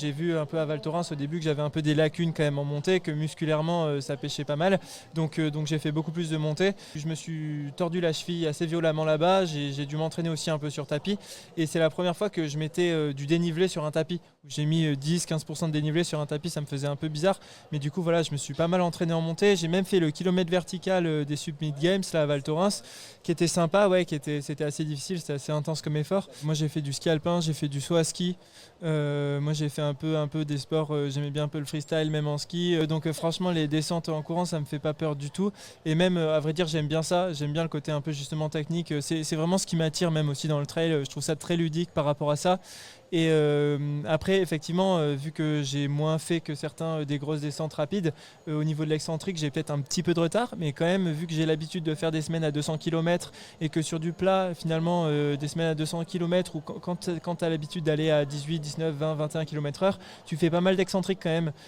j'ai vu un peu à Val Thorens au début que j'avais un peu des lacunes quand même en montée, que musculairement ça pêchait pas mal. Donc j'ai fait beaucoup plus de montées. Je me suis tordu la cheville assez violemment là-bas. J'ai dû m'entraîner aussi un peu sur tapis. Et c'est la première fois que je mettais du dénivelé sur un tapis. J'ai mis 10-15% de dénivelé sur un tapis, ça me faisait un peu bizarre. Mais du coup, voilà, je me suis pas mal entraîné en montée. J'ai même fait le kilomètre vertical des Submit Games là, à Val Thorens, qui était sympa, ouais, c'était assez difficile, c'était assez intense comme effort. Moi, j'ai fait du ski alpin, j'ai fait du saut à ski. Moi, j'ai fait un peu des sports, j'aimais bien un peu le freestyle, même en ski. Donc, franchement, les descentes en courant, ça me fait pas peur du tout. Et même, à vrai dire, j'aime bien ça. J'aime bien le côté un peu justement technique. C'est vraiment ce qui m'attire, même aussi dans le trail. Je trouve ça très ludique par rapport à ça. Et après, effectivement, vu que j'ai moins fait que certains des grosses descentes rapides, au niveau de l'excentrique, j'ai peut-être un petit peu de retard. Mais quand même, vu que j'ai l'habitude de faire des semaines à 200 km et que sur du plat, finalement, des semaines à 200 km ou quand tu as l'habitude d'aller à 18, 19, 20, 21 km/h, tu fais pas mal d'excentriques quand même.